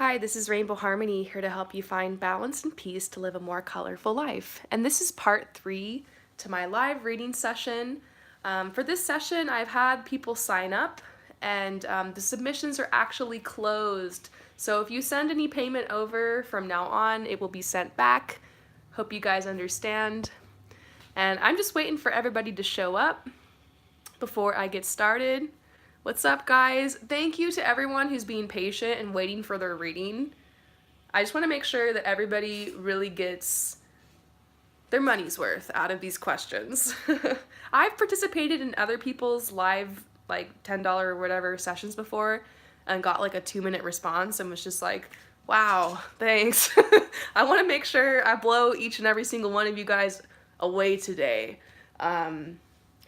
Hi, this is Rainbow Harmony here to help you find balance and peace to live a more colorful life. And this is part 3 to my live reading session. For this session, I've had people sign up and the submissions are actually closed. So if you send any payment over from now on, it will be sent back. Hope you guys understand. And I'm just waiting for everybody to show up before I get started. What's up, guys? Thank you to everyone who's being patient and waiting for their reading. I just want to make sure that everybody really gets their money's worth out of these questions. I've participated in other people's live, like $10 or whatever sessions before and got like a 2-minute response and was just like, wow, thanks. I want to make sure I blow each and every single one of you guys away today. I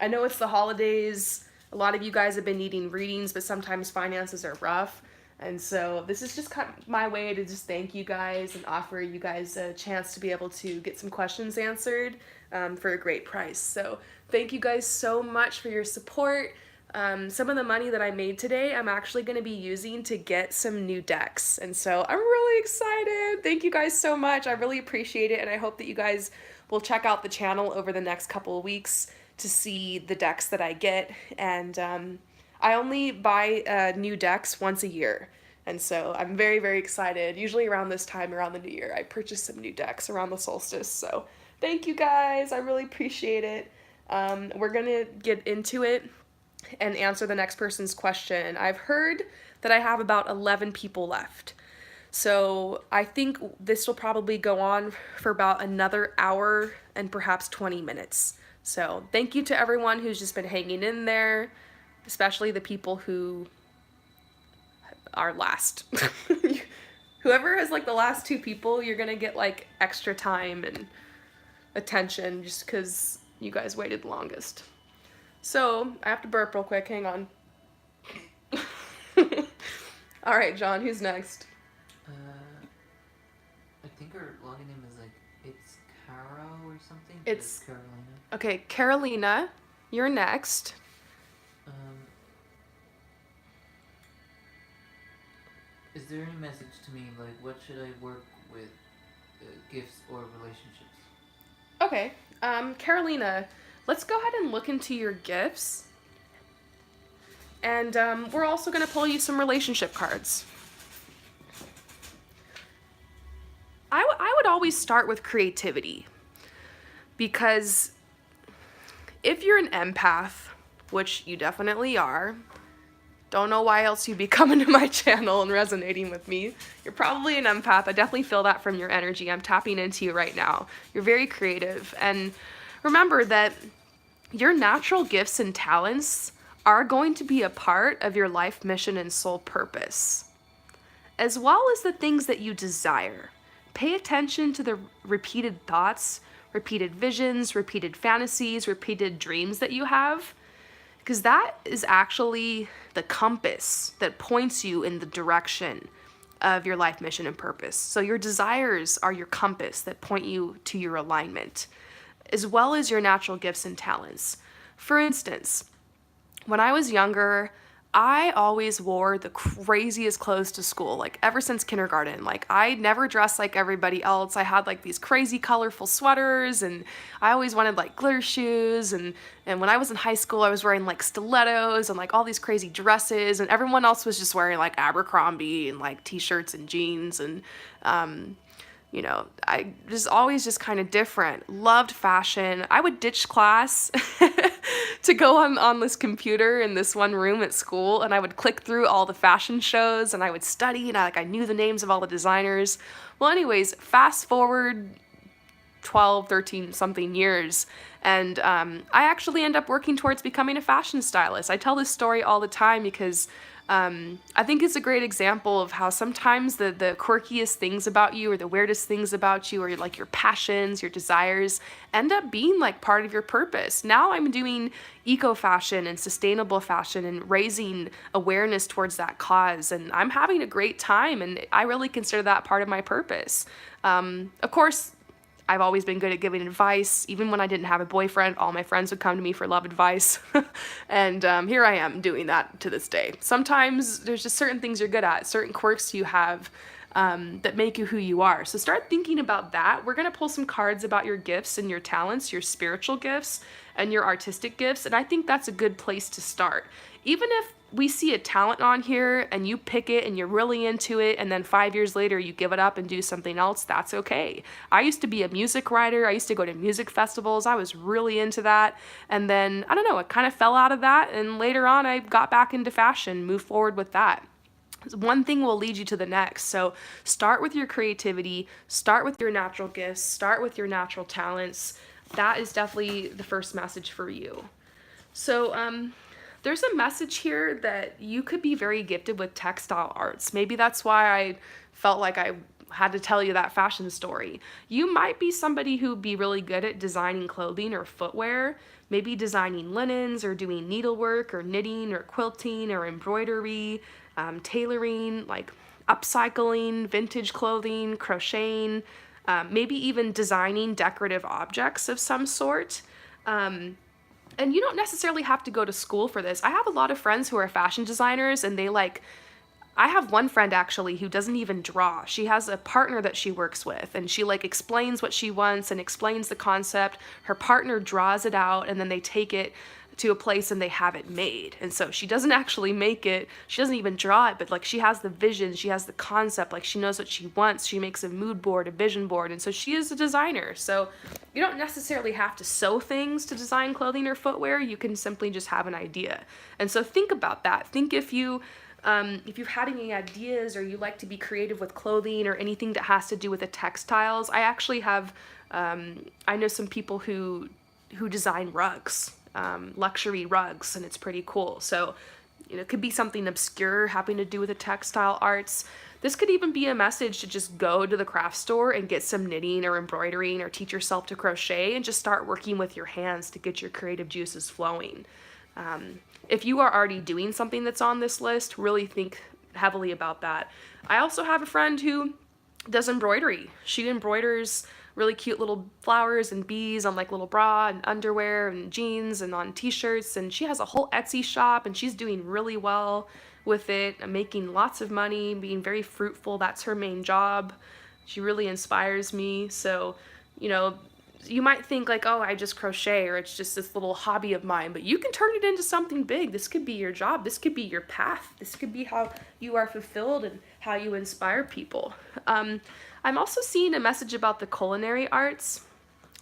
know it's the holidays. A lot of you guys have been needing readings, but sometimes finances are rough. And so this is just kind of my way to just thank you guys and offer you guys a chance to be able to get some questions answered for a great price. So thank you guys so much for your support. Some of the money that I made today, I'm actually going to be using to get some new decks. And so I'm really excited. Thank you guys so much. I really appreciate it. And I hope that you guys will check out the channel over the next couple of weeks to see the decks that I get. And I only buy new decks once a year. And so I'm very, very excited. Usually around this time, around the new year, I purchase some new decks around the solstice. So thank you guys. I really appreciate it. We're going to get into it and answer the next person's question. I've heard that I have about 11 people left. So I think this will probably go on for about another hour and perhaps 20 minutes. So thank you to everyone who's just been hanging in there, especially the people who are last. Whoever has like the last 2 people, you're gonna get like extra time and attention just because you guys waited the longest. So I have to burp real quick, hang on. All right, John, who's next? I think her login name is like, it's Caro or something? It's Carolina. Okay, Carolina, you're next. Is there any message to me, like, what should I work with, gifts or relationships? Okay, Carolina, let's go ahead and look into your gifts. And we're also going to pull you some relationship cards. I would always start with creativity, because if you're an empath, which you definitely are, don't know why else you'd be coming to my channel and resonating with me. You're probably an empath. I definitely feel that from your energy. I'm tapping into you right now. You're very creative. And remember that your natural gifts and talents are going to be a part of your life mission and soul purpose, as well as the things that you desire. Pay attention to the repeated thoughts, repeated visions, repeated fantasies, repeated dreams that you have, because that is actually the compass that points you in the direction of your life mission and purpose. So your desires are your compass that point you to your alignment, as well as your natural gifts and talents. For instance, when I was younger, I always wore the craziest clothes to school, like ever since kindergarten. Like I never dressed like everybody else. I had like these crazy colorful sweaters, and I always wanted like glitter shoes, and when I was in high school I was wearing like stilettos and like all these crazy dresses, and everyone else was just wearing like Abercrombie and like t-shirts and jeans, and I was always just kind of different. Loved fashion. I would ditch class to go on this computer in this one room at school, and I would click through all the fashion shows, and I would study, and I knew the names of all the designers. Well, anyways, fast forward 12, 13 something years, and I actually end up working towards becoming a fashion stylist. I tell this story all the time because I think it's a great example of how sometimes the quirkiest things about you or the weirdest things about you, or like your passions, your desires, end up being like part of your purpose. Now I'm doing eco fashion and sustainable fashion and raising awareness towards that cause, and I'm having a great time, and I really consider that part of my purpose. Of course, I've always been good at giving advice. Even when I didn't have a boyfriend, all my friends would come to me for love advice. And here I am doing that to this day. Sometimes there's just certain things you're good at, certain quirks you have that make you who you are. So start thinking about that. We're going to pull some cards about your gifts and your talents, your spiritual gifts and your artistic gifts. And I think that's a good place to start. Even if we see a talent on here and you pick it and you're really into it, and then 5 years later you give it up and do something else, that's okay. I used to be a music writer. I used to go to music festivals. I was really into that. And then, I don't know, it kind of fell out of that. And later on, I got back into fashion, moved forward with that. One thing will lead you to the next. So start with your creativity, start with your natural gifts, start with your natural talents. That is definitely the first message for you. So, there's a message here that you could be very gifted with textile arts. Maybe that's why I felt like I had to tell you that fashion story. You might be somebody who'd be really good at designing clothing or footwear, maybe designing linens or doing needlework or knitting or quilting or embroidery, tailoring, like upcycling, vintage clothing, crocheting, maybe even designing decorative objects of some sort. And you don't necessarily have to go to school for this. I have a lot of friends who are fashion designers, and I have one friend actually who doesn't even draw. She has a partner that she works with, and she explains what she wants and explains the concept. Her partner draws it out, and then they take it to a place and they have it made. And so she doesn't actually make it. She doesn't even draw it, but she has the vision, she has the concept, she knows what she wants. She makes a mood board, a vision board, and so she is a designer. So you don't necessarily have to sew things to design clothing or footwear. You can simply just have an idea. And so think about that. Think if you've had any ideas or you like to be creative with clothing or anything that has to do with the textiles. I actually have, I know some people who design rugs, luxury rugs, and it's pretty cool. So, it could be something obscure having to do with the textile arts. This could even be a message to just go to the craft store and get some knitting or embroidering or teach yourself to crochet and just start working with your hands to get your creative juices flowing. If you are already doing something that's on this list, really think heavily about that. I also have a friend who does embroidery. She embroiders really cute little flowers and bees on little bra and underwear and jeans and on t-shirts, and she has a whole Etsy shop, and she's doing really well with it and making lots of money, being very fruitful. That's her main job. She really inspires me. So, you might think oh, I just crochet, or it's just this little hobby of mine, but you can turn it into something big. This could be your job. This could be your path. This could be how you are fulfilled and how you inspire people. I'm also seeing a message about the culinary arts.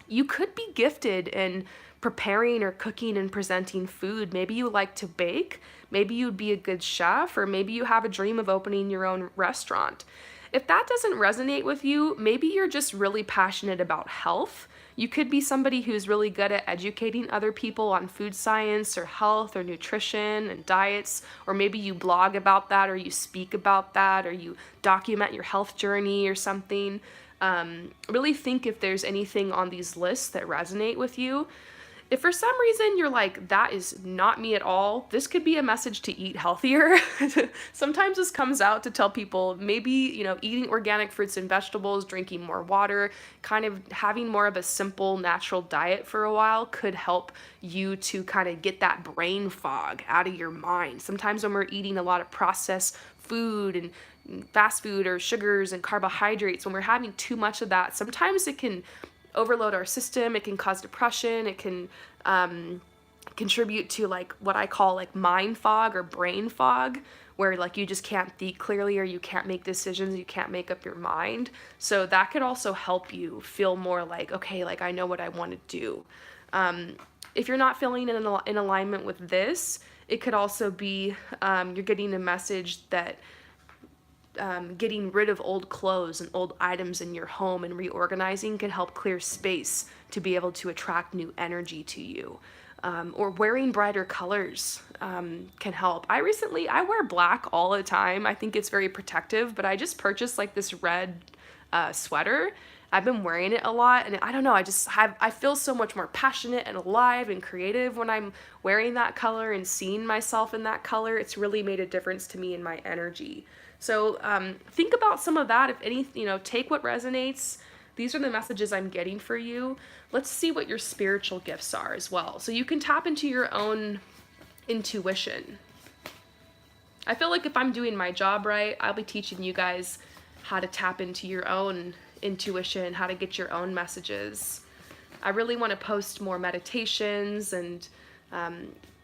You could be gifted in preparing or cooking and presenting food. Maybe you like to bake. Maybe you'd be a good chef, or maybe you have a dream of opening your own restaurant. If that doesn't resonate with you, maybe you're just really passionate about health. You could be somebody who's really good at educating other people on food science or health or nutrition and diets, or maybe you blog about that, or you speak about that, or you document your health journey or something. Really think if there's anything on these lists that resonate with you. If for some reason you're that is not me at all, this could be a message to eat healthier. Sometimes this comes out to tell people maybe, eating organic fruits and vegetables, drinking more water, kind of having more of a simple, natural diet for a while could help you to kind of get that brain fog out of your mind. Sometimes when we're eating a lot of processed food and fast food or sugars and carbohydrates, when we're having too much of that, sometimes it can overload our system. It can cause depression. It can contribute to what I call mind fog or brain fog, where you just can't think clearly, or you can't make decisions, you can't make up your mind. So that could also help you feel more okay, I know what I want to do. If you're not feeling in alignment with this, it could also be you're getting a message that getting rid of old clothes and old items in your home and reorganizing can help clear space to be able to attract new energy to you. Or wearing brighter colors can help. I wear black all the time. I think it's very protective, but I just purchased this red sweater. I've been wearing it a lot, and I don't know, I feel so much more passionate and alive and creative when I'm wearing that color and seeing myself in that color. It's really made a difference to me in my energy. So think about some of that. If any, take what resonates. These are the messages I'm getting for you. Let's see what your spiritual gifts are as well. So you can tap into your own intuition. I feel if I'm doing my job right, I'll be teaching you guys how to tap into your own intuition, how to get your own messages. I really want to post more meditations and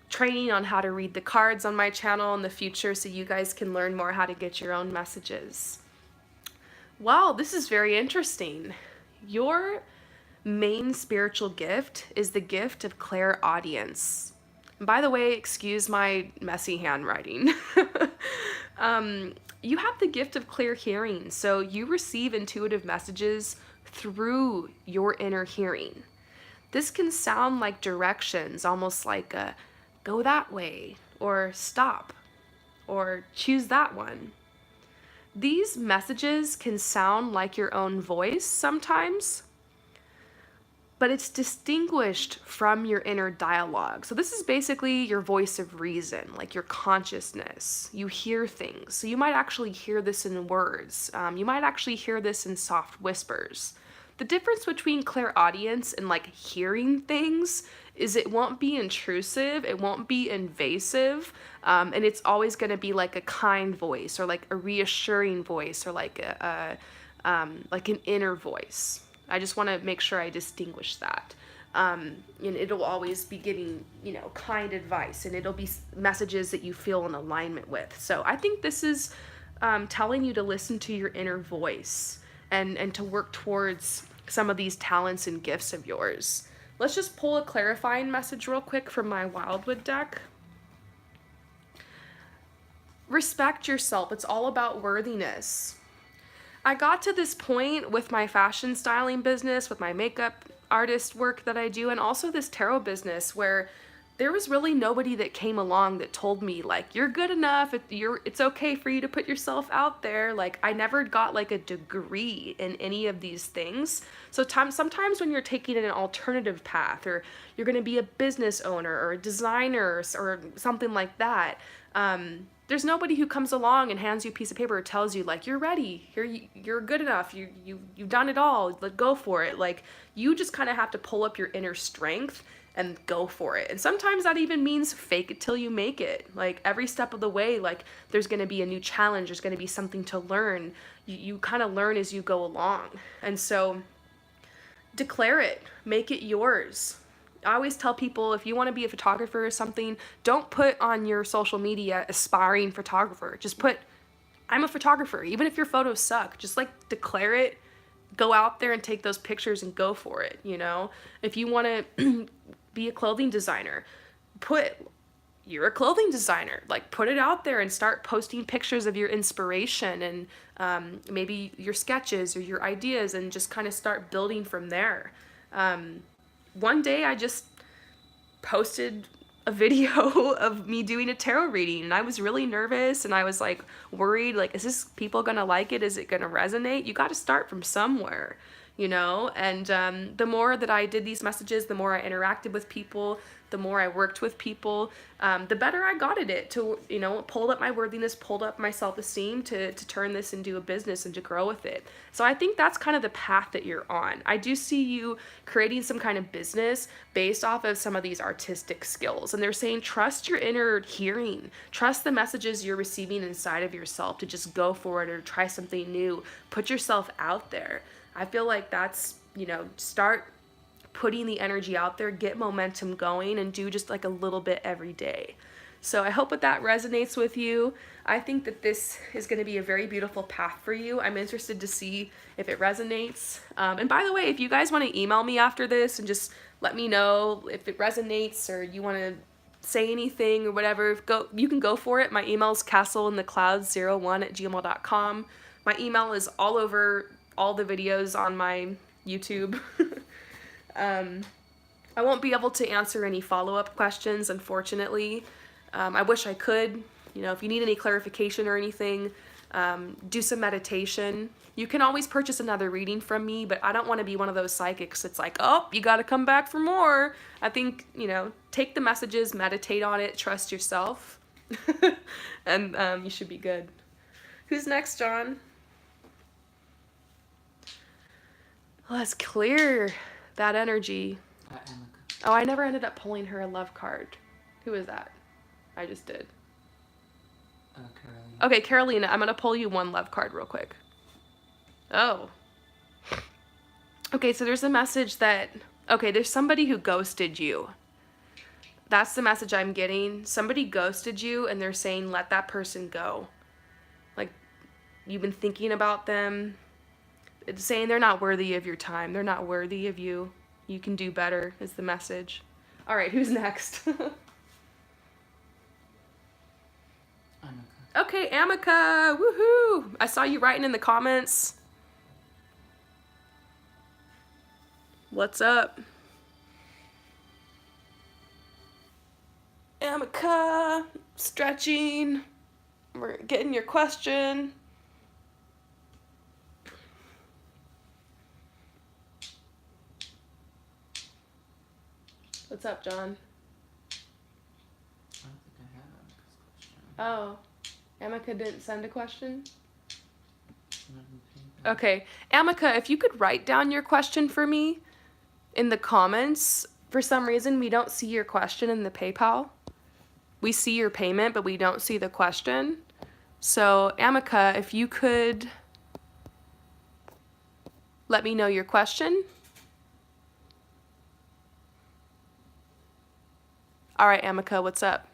training on how to read the cards on my channel in the future so you guys can learn more how to get your own messages. Wow, this is very interesting. Your main spiritual gift is the gift of clairaudience. And by the way, excuse my messy handwriting. You have the gift of clear hearing, so you receive intuitive messages through your inner hearing. This can sound like directions, almost like a go that way, or stop, or choose that one. These messages can sound like your own voice sometimes, but it's distinguished from your inner dialogue. So this is basically your voice of reason, like your consciousness. You hear things. So you might actually hear this in words. You might actually hear this in soft whispers. The difference between clairaudience and like hearing things is it won't be intrusive, it won't be invasive, and it's always going to be like a kind voice or like a reassuring voice or like like an inner voice. I just want to make sure I distinguish that. And it'll always be giving, kind advice, and it'll be messages that you feel in alignment with. So I think this is telling you to listen to your inner voice and to work towards some of these talents and gifts of yours. Let's just pull a clarifying message real quick from my Wildwood deck. Respect yourself. It's all about worthiness. I got to this point with my fashion styling business, with my makeup artist work that I do, and also this tarot business where there was really nobody that came along that told me like, you're good enough, it's okay for you to put yourself out there. Like I never got like a degree in any of these things. So sometimes when you're taking an alternative path, or you're going to be a business owner or a designer or something like that, there's nobody who comes along and hands you a piece of paper or tells you like, you're ready, you're good enough, you've done it all, like go for it. Like you just kind of have to pull up your inner strength and go for it. And sometimes that even means fake it till you make it. Like every step of the way, like there's going to be a new challenge, there's going to be something to learn. You kind of learn as you go along. And so declare it, make it yours. I always tell people, if you want to be a photographer or something, don't put on your social media aspiring photographer. Just put, I'm a photographer. Even if your photos suck, just like declare it, go out there and take those pictures and go for it. If you want to be a clothing designer, you're a clothing designer. Like put it out there and start posting pictures of your inspiration and maybe your sketches or your ideas, and just kind of start building from there. One day I just posted a video of me doing a tarot reading, and I was really nervous and I was like worried, like, is this people gonna like it? Is it gonna resonate? You got to start from somewhere, and the more that I did these messages, the more I interacted with people, the more I worked with people, the better I got at it to, pulled up my worthiness, pulled up my self-esteem to turn this into a business and to grow with it. So I think that's kind of the path that you're on. I do see you creating some kind of business based off of some of these artistic skills. And they're saying, trust your inner hearing, trust the messages you're receiving inside of yourself to just go for it or try something new, put yourself out there. I feel like that's, start putting the energy out there, get momentum going, and do just like a little bit every day. So I hope that resonates with you. I think that this is going to be a very beautiful path for you. I'm interested to see if it resonates. And by the way, if you guys want to email me after this and just let me know if it resonates, or you want to say anything or whatever, you can go for it. My email is castleintheclouds01@gmail.com. My email is all over all the videos on my YouTube. I won't be able to answer any follow-up questions, unfortunately. I wish I could. If you need any clarification or anything, do some meditation. You can always purchase another reading from me, but I don't want to be one of those psychics that's like, oh, you got to come back for more. I think, take the messages, meditate on it, trust yourself, and you should be good. Who's next, John? Let's clear that energy. Oh, I never ended up pulling her a love card. Who is that? I just did. Carolina. Okay, Carolina, I'm going to pull you one love card real quick. Oh. Okay, so there's a message that, okay, there's somebody who ghosted you. That's the message I'm getting. Somebody ghosted you and they're saying, let that person go. Like, you've been thinking about them. It's saying they're not worthy of your time. They're not worthy of you. You can do better, is the message. All right, who's next? Annika. Okay, Amica. Woohoo! I saw you writing in the comments. What's up? Amica, stretching. We're getting your question. What's up, John? I don't think I have Annika's question. Oh, Amica didn't send a question? Not in PayPal. Okay, Amica, if you could write down your question for me in the comments. For some reason, we don't see your question in the PayPal. We see your payment, but we don't see the question. So, Amica, if you could let me know your question. All right, Amica, what's up?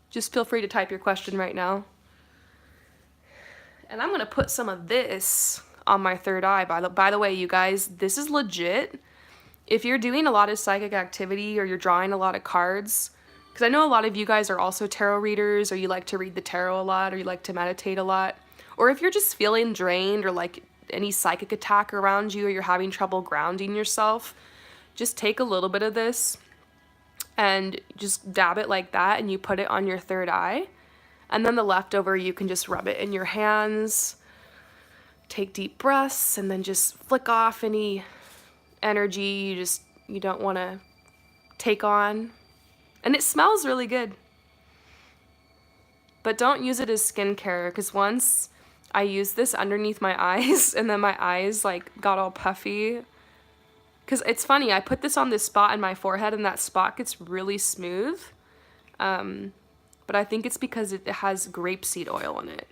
Just feel free to type your question right now. And I'm going to put some of this on my third eye. By the way, you guys, this is legit. If you're doing a lot of psychic activity or you're drawing a lot of cards, because I know a lot of you guys are also tarot readers, or you like to read the tarot a lot, or you like to meditate a lot, or if you're just feeling drained or like any psychic attack around you, or you're having trouble grounding yourself, just take a little bit of this and just dab it like that, and you put it on your third eye. And then the leftover, you can just rub it in your hands, take deep breaths, and then just flick off any energy you don't want to take on. And it smells really good. But don't use it as skincare, because once I used this underneath my eyes and then my eyes like got all puffy. Because it's funny, I put this on this spot in my forehead and that spot gets really smooth. But I think it's because it has grapeseed oil in it.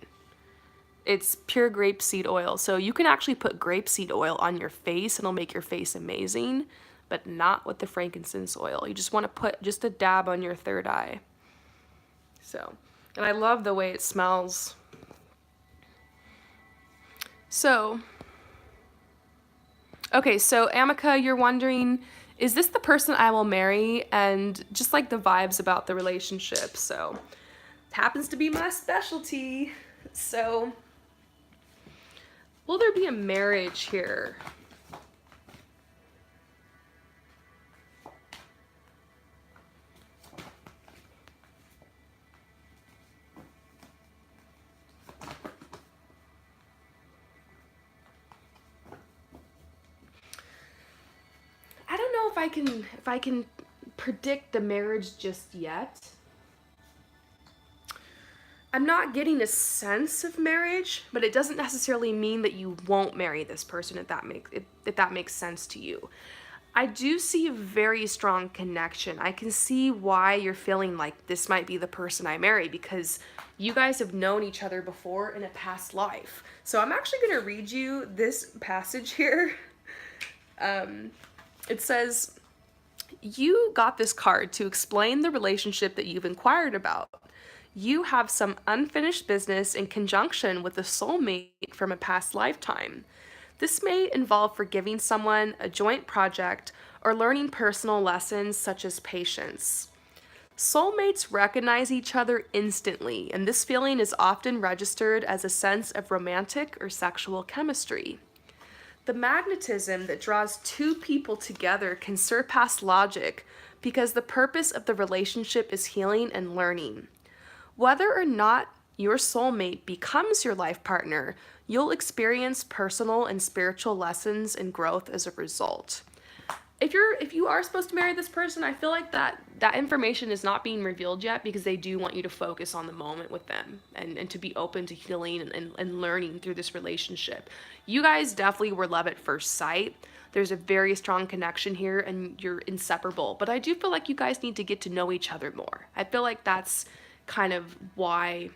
It's pure grapeseed oil. So you can actually put grapeseed oil on your face and it'll make your face amazing, but not with the frankincense oil. You just want to put just a dab on your third eye. So, and I love the way it smells. So, okay, so Amica, you're wondering, is this the person I will marry? And just like the vibes about the relationship. So, it happens to be my specialty. So, will there be a marriage here? I don't know if I can predict the marriage just yet. I'm not getting a sense of marriage, but it doesn't necessarily mean that you won't marry this person if that makes sense to you. I do see a very strong connection. I can see why you're feeling like this might be the person I marry, because you guys have known each other before in a past life. So I'm actually going to read you this passage here. It says, "You got this card to explain the relationship that you've inquired about. You have some unfinished business in conjunction with a soulmate from a past lifetime. This may involve forgiving someone, a joint project, or learning personal lessons such as patience. Soulmates recognize each other instantly, and this feeling is often registered as a sense of romantic or sexual chemistry. The magnetism that draws two people together can surpass logic because the purpose of the relationship is healing and learning. Whether or not your soulmate becomes your life partner, you'll experience personal and spiritual lessons and growth as a result." If you are supposed to marry this person, I feel like that information is not being revealed yet, because they do want you to focus on the moment with them and to be open to healing and learning through this relationship. You guys definitely were love at first sight. There's a very strong connection here and you're inseparable. But I do feel like you guys need to get to know each other more. I feel like that's kind of why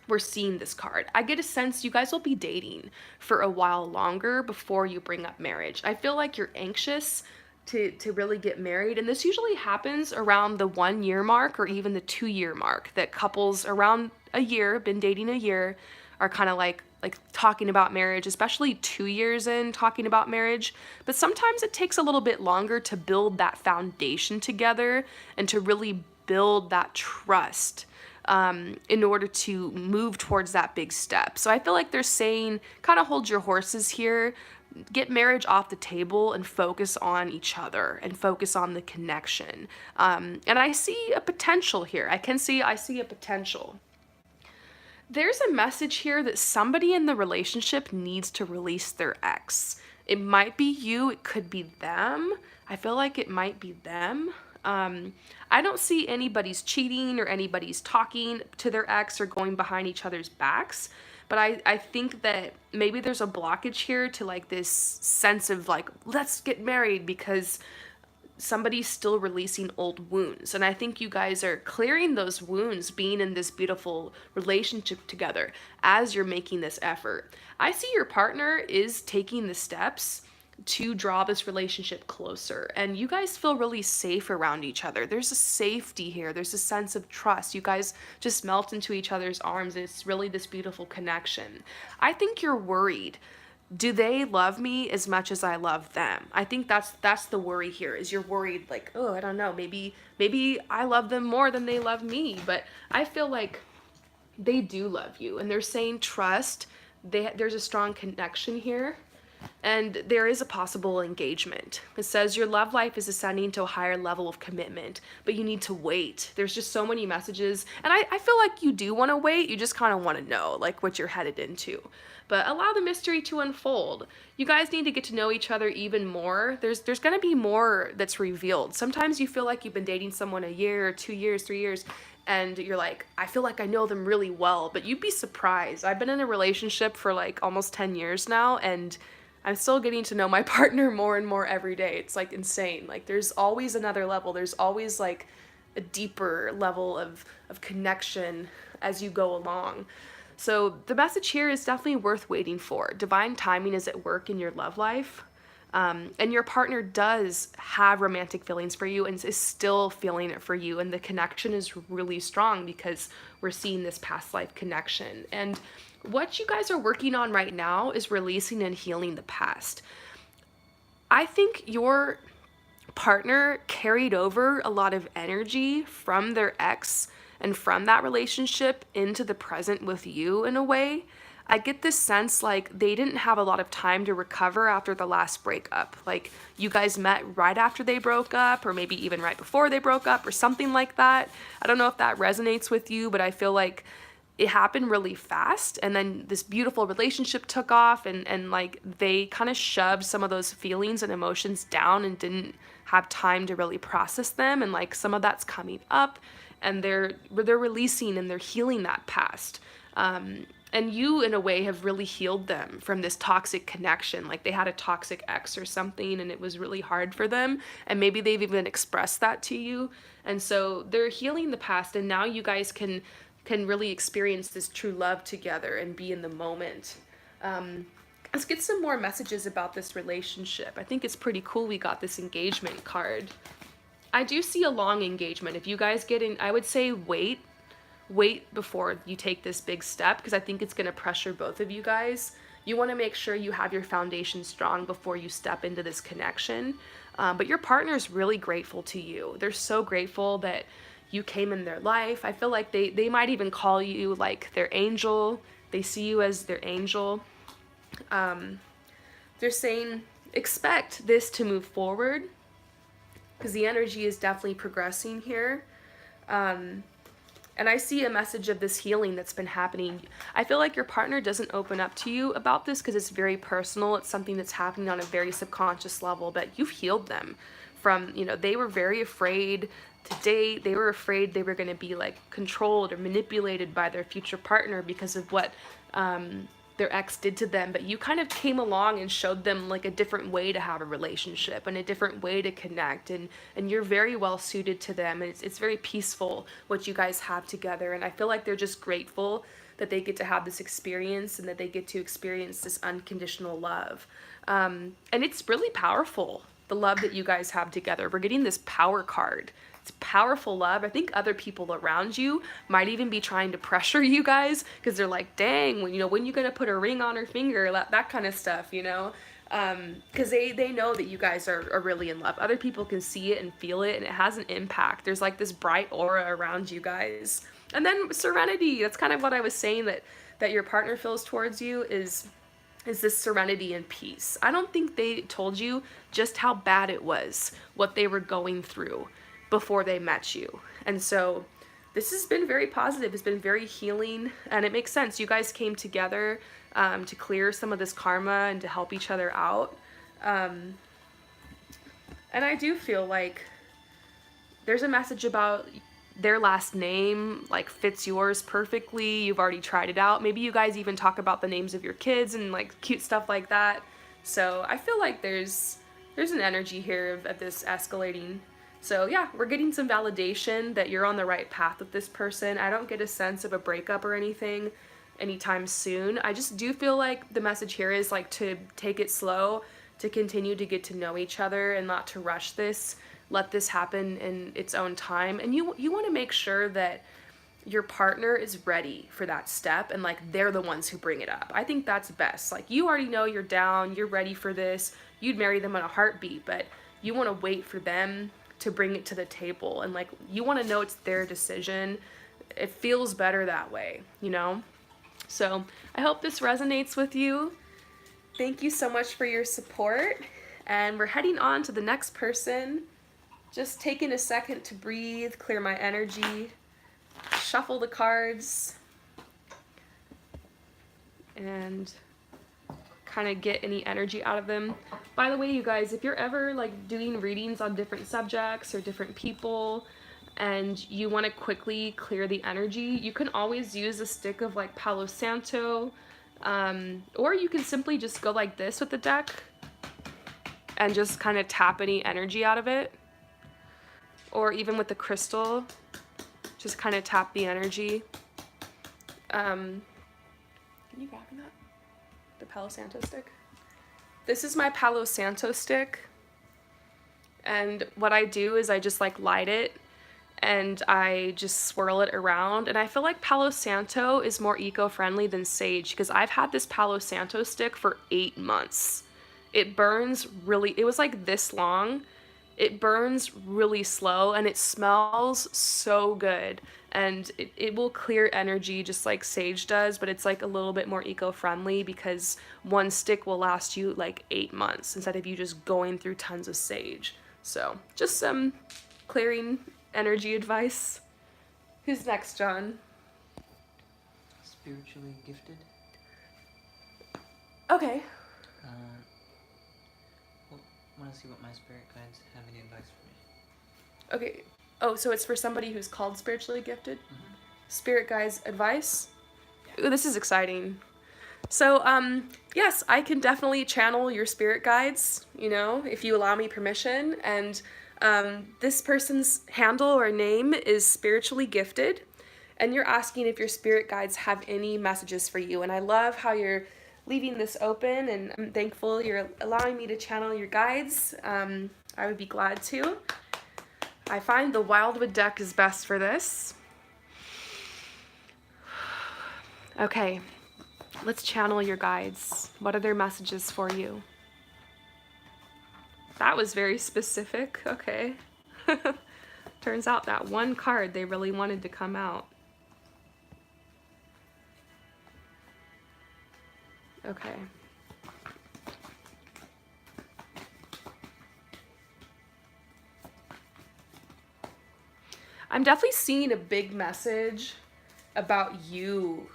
we're seeing this card. I get a sense you guys will be dating for a while longer before you bring up marriage. I feel like you're anxious to really get married, and this usually happens around the 1 year mark or even the 2 year mark, that couples around a year, been dating a year, are kind of like talking about marriage, especially 2 years in talking about marriage. But sometimes it takes a little bit longer to build that foundation together and to really build that trust, in order to move towards that big step. So I feel like they're saying, kind of hold your horses here, get marriage off the table and focus on each other and focus on the connection. And I see a potential here. I see a potential. There's a message here that somebody in the relationship needs to release their ex. It might be you, it could be them. I feel like it might be them. I don't see anybody's cheating or anybody's talking to their ex or going behind each other's backs. But I think that maybe there's a blockage here to like this sense of like, let's get married, because somebody's still releasing old wounds. And I think you guys are clearing those wounds being in this beautiful relationship together as you're making this effort. I see your partner is taking the steps to draw this relationship closer, and you guys feel really safe around each other. There's a safety here, there's a sense of trust. You guys just melt into each other's arms, and it's really this beautiful connection. I think you're worried, do they love me as much as I love them? I think that's the worry here, is you're worried like, oh, I don't know, maybe I love them more than they love me. But I feel like they do love you, and they're saying trust. There's a strong connection here, and there is a possible engagement. It says your love life is ascending to a higher level of commitment, but you need to wait. There's just so many messages, and I feel like you do want to wait. You just kind of want to know like what you're headed into. But allow the mystery to unfold. You guys need to get to know each other even more. There's going to be more that's revealed. Sometimes you feel like you've been dating someone a year, 2 years, 3 years, and you're like, I feel like I know them really well, but you'd be surprised. I've been in a relationship for like almost 10 years now, and I'm still getting to know my partner more and more every day. It's like insane. Like there's always another level. There's always like a deeper level of connection as you go along. So the message here is definitely worth waiting for. Divine timing is at work in your love life. And your partner does have romantic feelings for you and is still feeling it for you. And the connection is really strong because we're seeing this past life connection. And what you guys are working on right now is releasing and healing the past. I think your partner carried over a lot of energy from their ex and from that relationship into the present with you in a way. I get this sense like they didn't have a lot of time to recover after the last breakup. Like you guys met right after they broke up, or maybe even right before they broke up, or something like that. I don't know if that resonates with you, but I feel like it happened really fast, and then this beautiful relationship took off, and like they kind of shoved some of those feelings and emotions down and didn't have time to really process them, and like some of that's coming up, and they're releasing and they're healing that past. And you, in a way, have really healed them from this toxic connection. Like they had a toxic ex or something, and it was really hard for them. And maybe they've even expressed that to you. And so they're healing the past, and now you guys can really experience this true love together and be in the moment. Let's get some more messages about this relationship. I think it's pretty cool we got this engagement card. I do see a long engagement. If you guys get in, I would say wait before you take this big step, because I think it's going to pressure both of you guys. You want to make sure you have your foundation strong before you step into this connection. But your partner is really grateful to you. They're so grateful that you came in their life. I feel like they might even call you like their angel. They see you as their angel. They're saying expect this to move forward, because the energy is definitely progressing here. And I see a message of this healing that's been happening. I feel like your partner doesn't open up to you about this because it's very personal. It's something that's happening on a very subconscious level, but you've healed them from, they were very afraid to date. They were afraid they were going to be like controlled or manipulated by their future partner because of what their ex did to them, but you kind of came along and showed them like a different way to have a relationship and a different way to connect, and you're very well suited to them, and it's very peaceful what you guys have together, and I feel like they're just grateful that they get to have this experience and that they get to experience this unconditional love. And it's really powerful, the love that you guys have together. We're getting this power card. It's powerful love. I think other people around you might even be trying to pressure you guys because they're like, dang, when you gonna put a ring on her finger, that kind of stuff, because they know that you guys are really in love. Other people can see it and feel it, and it has an impact. There's like this bright aura around you guys. And then serenity, that's kind of what I was saying, that your partner feels towards you is this serenity and peace. I don't think they told you just how bad it was, what they were going through before they met you. And so this has been very positive. It's been very healing, and it makes sense. You guys came together to clear some of this karma and to help each other out. And I do feel like there's a message about their last name like fits yours perfectly. You've already tried it out. Maybe you guys even talk about the names of your kids and like cute stuff like that. So I feel like there's an energy here of this escalating. So yeah, we're getting some validation that you're on the right path with this person. I don't get a sense of a breakup or anything anytime soon. I just do feel like the message here is like to take it slow, to continue to get to know each other and not to rush this. Let this happen in its own time. And you want to make sure that your partner is ready for that step and like they're the ones who bring it up. I think that's best. Like you already know you're down, you're ready for this. You'd marry them in a heartbeat, but you want to wait for them to bring it to the table, and like you want to know it's their decision. It feels better that way, So I hope this resonates with you. Thank you so much for your support, and we're heading on to the next person. Just taking a second to breathe, clear my energy, shuffle the cards, and kind of get any energy out of them. By the way, you guys, if you're ever like doing readings on different subjects or different people and you want to quickly clear the energy, you can always use a stick of like Palo Santo, or you can simply just go like this with the deck and just kind of tap any energy out of it. Or even with the crystal, just kind of tap the energy. Can you grab that? The Palo Santo stick? This is my Palo Santo stick. And what I do is I just like light it and I just swirl it around. And I feel like Palo Santo is more eco-friendly than sage because I've had this Palo Santo stick for 8 months. It burns it was like this long. It burns really slow and it smells so good, and it will clear energy just like sage does, but it's like a little bit more eco-friendly because one stick will last you like 8 months instead of you just going through tons of sage. So just some clearing energy advice. Who's next, John? Spiritually gifted. Okay. I want to see what my spirit guides have any advice for me. Okay. Oh, so it's for somebody who's called spiritually gifted? Mm-hmm. Spirit guides advice? Yeah. Ooh, this is exciting. So, yes, I can definitely channel your spirit guides, if you allow me permission. And this person's handle or name is spiritually gifted. And you're asking if your spirit guides have any messages for you. And I love how you're leaving this open, and I'm thankful you're allowing me to channel your guides. I would be glad to. I find the Wildwood deck is best for this. Okay, let's channel your guides. What are their messages for you? That was very specific. Okay. Turns out that one card they really wanted to come out. Okay. I'm definitely seeing a big message about you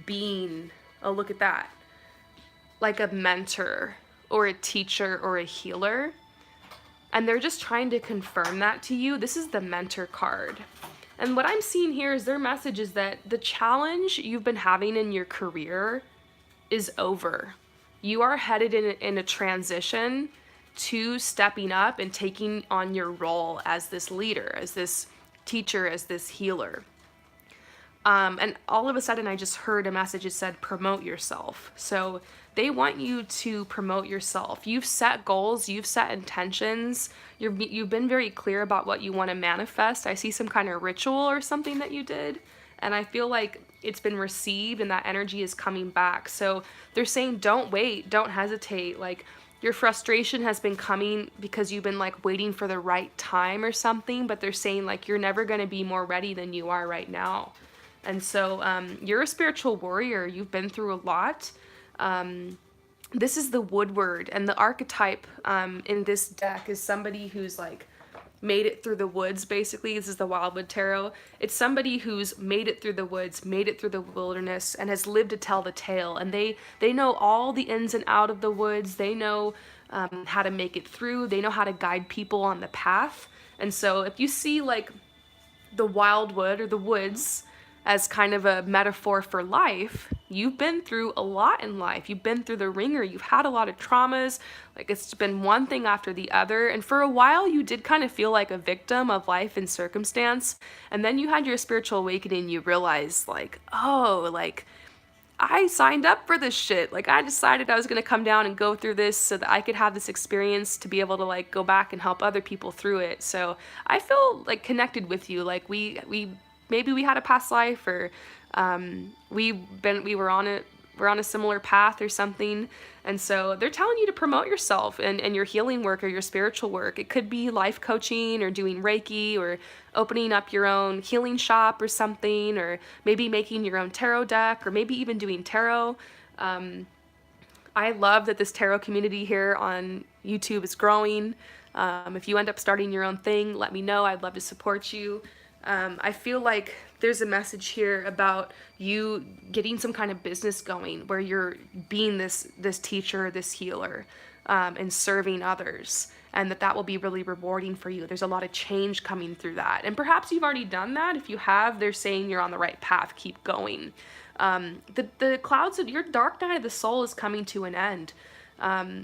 being, oh, look at that, like a mentor or a teacher or a healer. And they're just trying to confirm that to you. This is the mentor card. And what I'm seeing here is their message is that the challenge you've been having in your career is over. You are headed in a transition to stepping up and taking on your role as this leader, as this teacher, as this healer. And all of a sudden, I just heard a message that said, promote yourself. So they want you to promote yourself. You've set goals, you've set intentions, you've been very clear about what you want to manifest. I see some kind of ritual or something that you did, and I feel like it's been received and that energy is coming back. So they're saying, don't wait, don't hesitate. Like, your frustration has been coming because you've been like waiting for the right time or something, but they're saying like you're never going to be more ready than you are right now. And so you're a spiritual warrior. You've been through a lot. This is the Woodward, and the archetype in this deck is somebody who's like made it through the woods, basically. This is the Wildwood Tarot. It's somebody who's made it through the woods, made it through the wilderness, and has lived to tell the tale. And they know all the ins and out of the woods. They know how to make it through. They know how to guide people on the path. And so if you see like the wildwood or the woods as kind of a metaphor for life, you've been through a lot in life. You've been through the ringer. You've had a lot of traumas. Like, it's been one thing after the other. And for a while, you did kind of feel like a victim of life and circumstance. And then you had your spiritual awakening. You realized, like, oh, like, I signed up for this shit. Like, I decided I was going to come down and go through this so that I could have this experience to be able to like go back and help other people through it. So I feel like connected with you. Like, we maybe we had a past life, or we're on a similar path or something. And so they're telling you to promote yourself and your healing work or your spiritual work. It could be life coaching or doing Reiki or opening up your own healing shop or something, or maybe making your own tarot deck, or maybe even doing tarot. I love that this tarot community here on YouTube is growing. If you end up starting your own thing, let me know. I'd love to support you. I feel like there's a message here about you getting some kind of business going where you're being this teacher, this healer, and serving others, and that will be really rewarding for you. There's a lot of change coming through that. And perhaps you've already done that. If you have, they're saying you're on the right path. Keep going. The clouds of your dark night of the soul is coming to an end.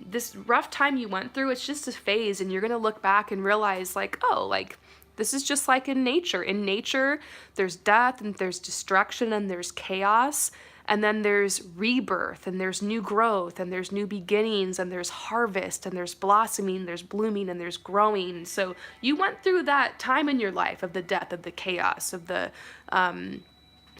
This rough time you went through, it's just a phase, and you're going to look back and realize like, oh, like, this is just like in nature. In nature, there's death and there's destruction and there's chaos, and then there's rebirth and there's new growth and there's new beginnings and there's harvest and there's blossoming, there's blooming and there's growing. So you went through that time in your life of the death, of the chaos, of the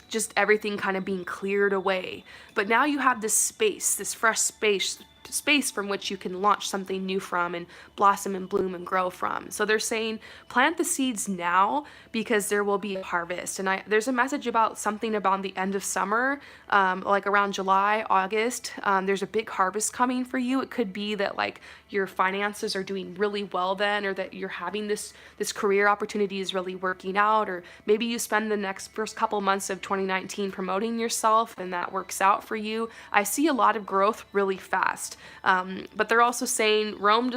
just everything kind of being cleared away. But now you have this space, this fresh space from which you can launch something new from and blossom and bloom and grow from. So they're saying plant the seeds now because there will be a harvest. And there's a message about something about the end of summer, like around July, August. There's a big harvest coming for you. It could be that like your finances are doing really well then, or that you're having this career opportunity is really working out, or maybe you spend the first couple months of 2019 promoting yourself and that works out for you. I see a lot of growth really fast. But they're also saying Rome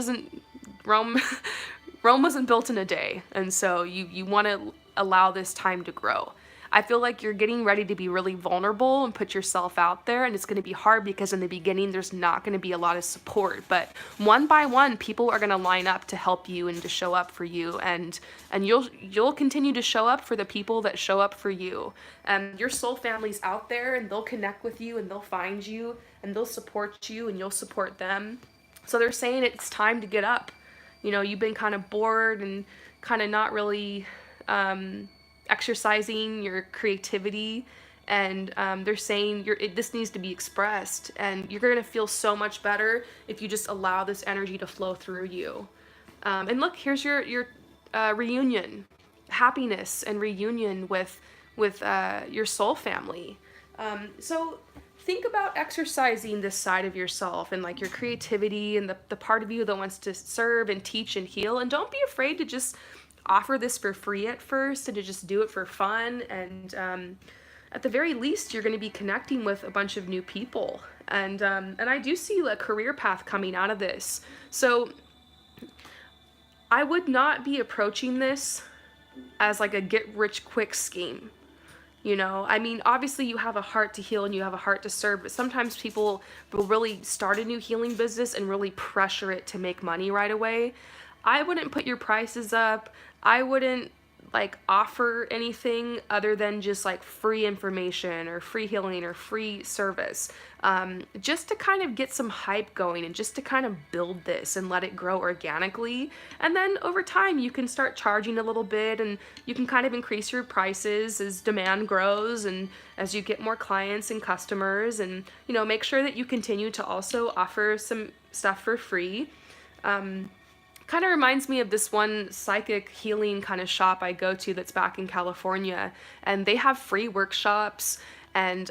wasn't built in a day, and so you want to allow this time to grow. I feel like you're getting ready to be really vulnerable and put yourself out there, and it's going to be hard because in the beginning there's not going to be a lot of support, but one by one people are going to line up to help you and to show up for you, and you'll continue to show up for the people that show up for you. Your soul family's out there, and they'll connect with you, and they'll find you, and they'll support you, and you'll support them. So they're saying it's time to get up. You know, you've been kind of bored and kind of not really exercising your creativity, and they're saying this needs to be expressed, and you're going to feel so much better if you just allow this energy to flow through you. And look, here's your reunion, happiness and reunion with your soul family. So think about exercising this side of yourself and like your creativity and the part of you that wants to serve and teach and heal, and don't be afraid to just offer this for free at first and to just do it for fun. And at the very least, you're going to be connecting with a bunch of new people, and I do see a career path coming out of this. So I would not be approaching this as like a get rich quick scheme. I mean, obviously you have a heart to heal and you have a heart to serve, but sometimes people will really start a new healing business and really pressure it to make money right away. I wouldn't put your prices up. I wouldn't like offer anything other than just like free information or free healing or free service, just to kind of get some hype going and just to kind of build this and let it grow organically. And then over time you can start charging a little bit, and you can kind of increase your prices as demand grows and as you get more clients and customers, and make sure that you continue to also offer some stuff for free. Kind of reminds me of this one psychic healing kind of shop I go to that's back in California, and they have free workshops, and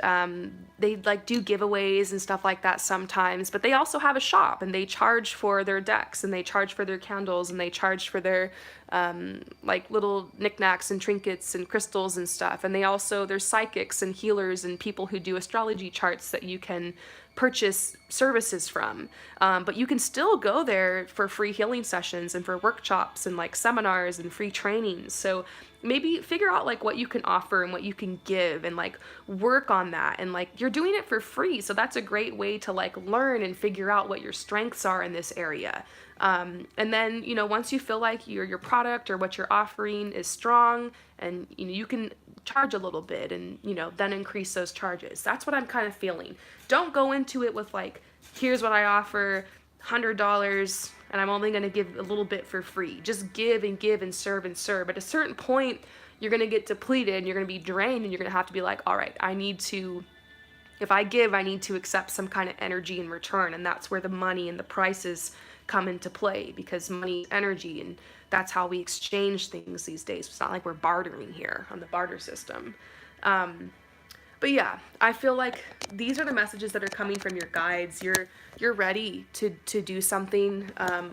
they like do giveaways and stuff like that sometimes, but they also have a shop and they charge for their decks and they charge for their candles and they charge for their like little knickknacks and trinkets and crystals and stuff. And there's psychics and healers and people who do astrology charts that you can purchase services from, but you can still go there for free healing sessions and for workshops and like seminars and free trainings. So maybe figure out like what you can offer and what you can give, and like work on that, and like you're doing it for free, so that's a great way to like learn and figure out what your strengths are in this area. And then once you feel like your product or what you're offering is strong, and you can charge a little bit, and then increase those charges. That's what I'm kind of feeling. Don't go into it with like, here's what I offer, $100, and I'm only going to give a little bit for free. Just give and give and serve and serve. At a certain point, you're going to get depleted and you're going to be drained, and you're going to have to be like, all right, if I give, I need to accept some kind of energy in return. And that's where the money and the prices come into play, because money is energy, and that's how we exchange things these days. It's not like we're bartering here on the barter system. But yeah, I feel like these are the messages that are coming from your guides. You're ready to do something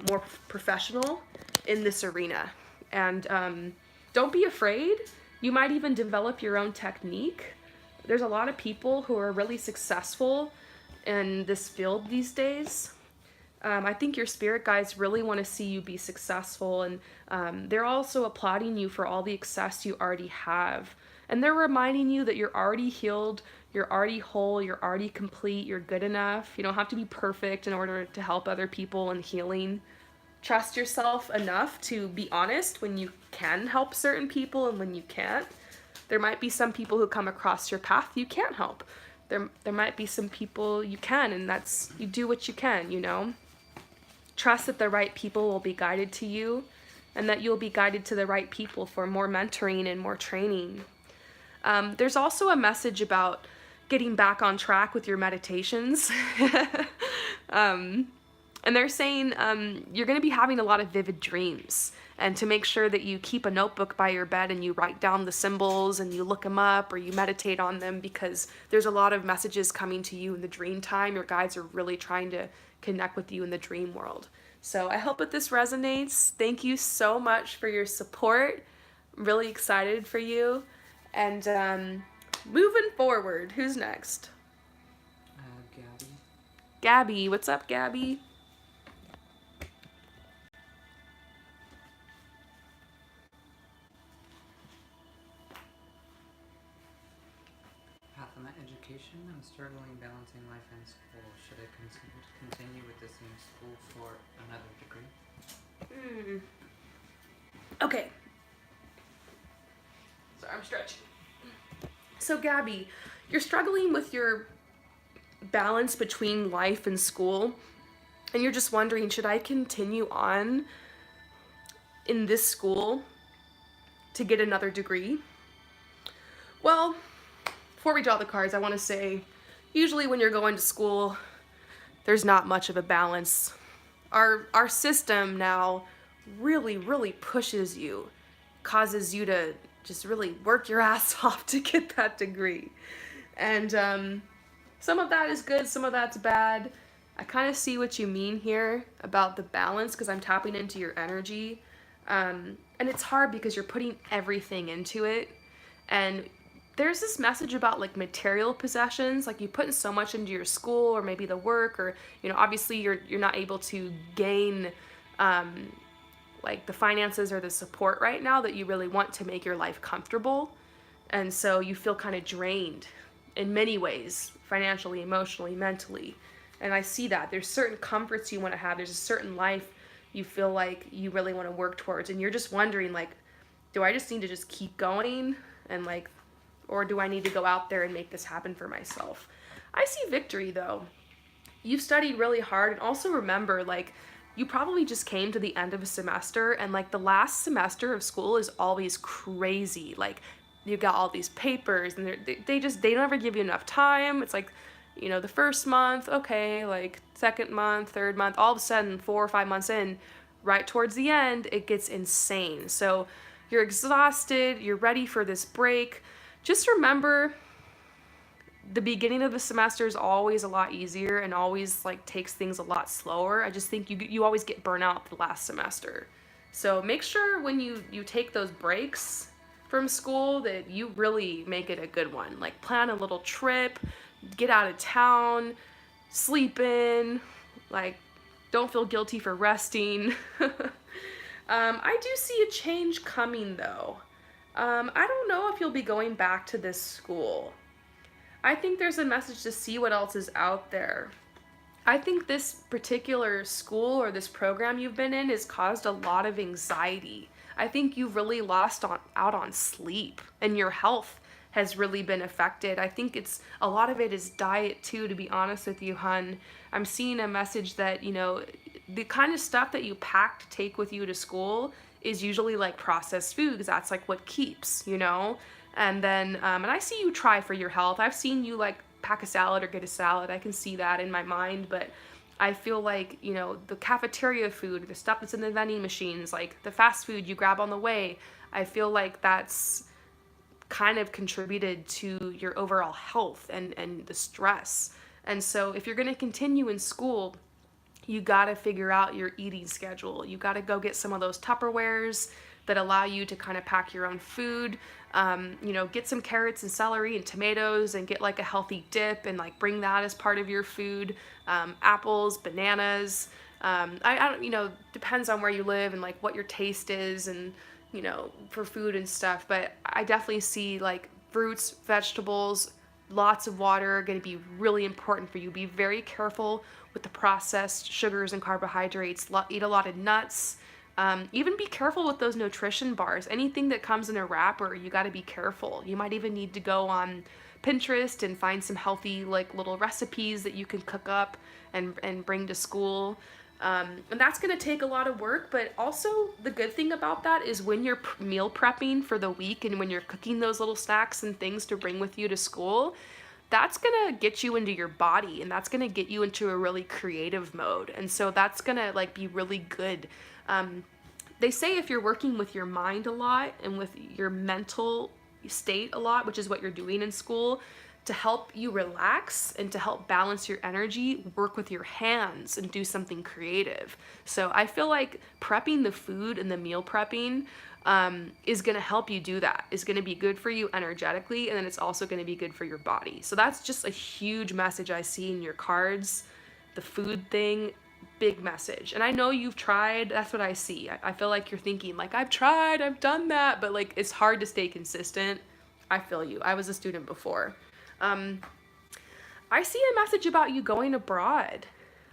more professional in this arena. And don't be afraid. You might even develop your own technique. There's a lot of people who are really successful in this field these days. I think your spirit guides really want to see you be successful, and they're also applauding you for all the success you already have. And they're reminding you that you're already healed, you're already whole, you're already complete, you're good enough. You don't have to be perfect in order to help other people in healing. Trust yourself enough to be honest when you can help certain people and when you can't. There might be some people who come across your path you can't help. There might be some people you can, and you do what you can. Trust that the right people will be guided to you, and that you'll be guided to the right people for more mentoring and more training. There's also a message about getting back on track with your meditations. And they're saying you're going to be having a lot of vivid dreams, and to make sure that you keep a notebook by your bed and you write down the symbols and you look them up or you meditate on them, because there's a lot of messages coming to you in the dream time. Your guides are really trying to connect with you in the dream world. So I hope that this resonates. Thank you so much for your support. I'm really excited for you. And moving forward, who's next? Gabby. Gabby, what's up, Gabby? Path of my education. I'm struggling balancing life and school. Should I continue with the same school for another degree? Okay. Sorry, I'm stretching. So Gabby, you're struggling with your balance between life and school, and you're just wondering, should I continue on in this school to get another degree? Well, before we draw the cards, I want to say, usually when you're going to school, there's not much of a balance. Our system now really, really pushes you, causes you to just really work your ass off to get that degree. And some of that is good, some of that's bad. I kind of see what you mean here about the balance, because I'm tapping into your energy. And it's hard because you're putting everything into it. And there's this message about like material possessions, like you put so much into your school or maybe the work, or obviously you're not able to gain like the finances or the support right now that you really want to make your life comfortable. And so you feel kind of drained in many ways, financially, emotionally, mentally. And I see that. There's certain comforts you want to have. There's a certain life you feel like you really want to work towards. And you're just wondering, like, do I just need to just keep going? And like, or do I need to go out there and make this happen for myself? I see victory though. You've studied really hard, and also remember, like, you probably just came to the end of a semester, and like the last semester of school is always crazy. Like, you got all these papers, and they don't ever give you enough time. It's like, the first month, okay, like second month, third month, all of a sudden 4 or 5 months in, right towards the end, it gets insane. So you're exhausted, you're ready for this break. Just remember, the beginning of the semester is always a lot easier and always like takes things a lot slower. I just think you always get burnt out the last semester. So make sure when you take those breaks from school that you really make it a good one. Like, plan a little trip, get out of town, sleep in, like, don't feel guilty for resting. I do see a change coming though. I don't know if you'll be going back to this school. I think there's a message to see what else is out there. I think this particular school or this program you've been in has caused a lot of anxiety. I think you've really out on sleep, and your health has really been affected. I think a lot of it is diet too, to be honest with you, hun. I'm seeing a message that, the kind of stuff that you pack to take with you to school is usually like processed food, because that's like what keeps, And then, and I see you try for your health. I've seen you like pack a salad or get a salad. I can see that in my mind, but I feel like, the cafeteria food, the stuff that's in the vending machines, like the fast food you grab on the way, I feel like that's kind of contributed to your overall health and the stress. And so if you're going to continue in school, you got to figure out your eating schedule. You got to go get some of those Tupperwares that allow you to kind of pack your own food. Get some carrots and celery and tomatoes and get like a healthy dip and like bring that as part of your food. Apples, bananas. I don't, depends on where you live and like what your taste is and, for food and stuff. But I definitely see like fruits, vegetables, lots of water are going to be really important for you. Be very careful with the processed sugars and carbohydrates. Eat a lot of nuts. Even be careful with those nutrition bars. Anything that comes in a wrapper, you got to be careful. You might even need to go on Pinterest and find some healthy like little recipes that you can cook up and bring to school. And that's going to take a lot of work, but also the good thing about that is when you're meal prepping for the week and when you're cooking those little snacks and things to bring with you to school, that's going to get you into your body, and that's going to get you into a really creative mode. And so that's going to like be really good. They say if you're working with your mind a lot and with your mental state a lot, which is what you're doing in school, to help you relax and to help balance your energy, work with your hands and do something creative. So I feel like prepping the food and the meal prepping is going to help you do that. Is going to be good for you energetically, and then it's also going to be good for your body. So that's just a huge message I see in your cards. The food thing, big message. And I know you've tried. That's what I see. I feel like you're thinking like, I've tried, I've done that, but like it's hard to stay consistent. I feel you. I was a student before. I see a message about you going abroad.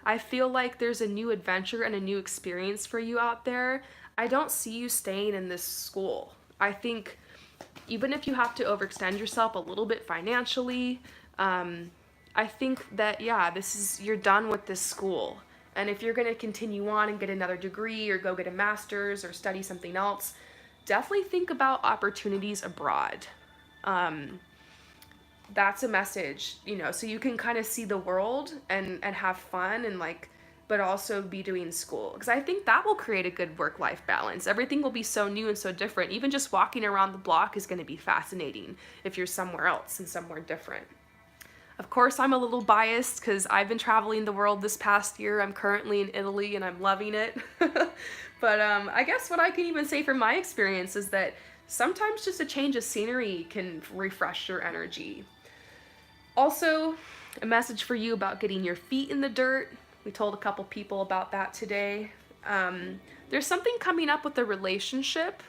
I feel like there's a new adventure and a new experience for you out there. I don't see you staying in this school. I think even if you have to overextend yourself a little bit financially, I think that, you're done with this school. And if you're going to continue on and get another degree or go get a master's or study something else, definitely think about opportunities abroad. That's a message, so you can kind of see the world and have fun and like, but also be doing school. Because I think that will create a good work-life balance. Everything will be so new and so different. Even just walking around the block is going to be fascinating if you're somewhere else and somewhere different. Of course, I'm a little biased because I've been traveling the world this past year. I'm currently in Italy and I'm loving it. But I guess what I can even say from my experience is that sometimes just a change of scenery can refresh your energy. Also, a message for you about getting your feet in the dirt. We told a couple people about that today. There's something coming up with a relationship.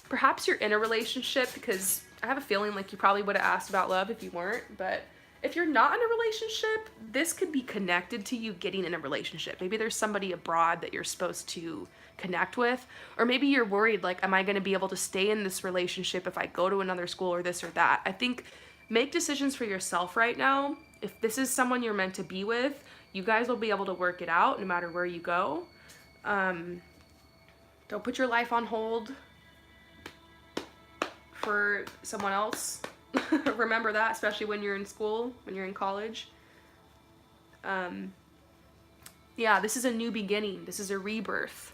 Perhaps you're in a relationship because I have a feeling like you probably would have asked about love if you weren't, but if you're not in a relationship, this could be connected to you getting in a relationship. Maybe there's somebody abroad that you're supposed to connect with, or maybe you're worried, like, am I going to be able to stay in this relationship if I go to another school or this or that? I think make decisions for yourself right now. If this is someone you're meant to be with, you guys will be able to work it out no matter where you go. Don't put your life on hold for someone else. Remember that, especially when you're in school, when you're in college. Yeah, this is a new beginning. This is a rebirth.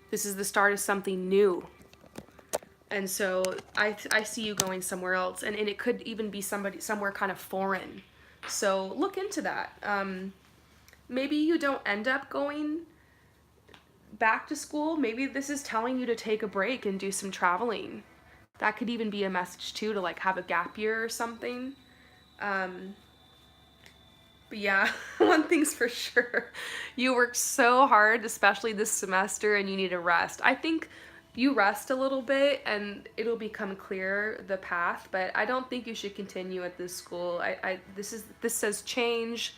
This is the start of something new. And so I see you going somewhere else, and it could even be somewhere kind of foreign. So look into that. Maybe you don't end up going back to school. Maybe this is telling you to take a break and do some traveling. That could even be a message too, to like have a gap year or something. But yeah, one thing's for sure. You worked so hard, especially this semester, and you need a rest. I think you rest a little bit and it'll become clear the path, but I don't think you should continue at this school. This says change.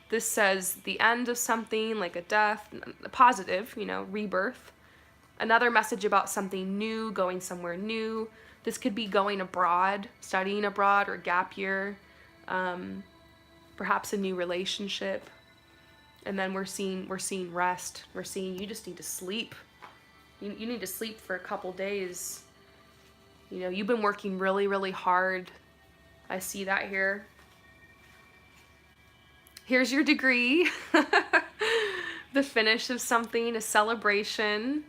This says the end of something, like a death, a positive, rebirth. Another message about something new, going somewhere new. This could be going abroad, studying abroad, or gap year. Perhaps a new relationship. And then we're seeing rest. We're seeing you just need to sleep. You need to sleep for a couple days. You've been working really, really hard. I see that here. Here's your degree. The finish of something, a celebration.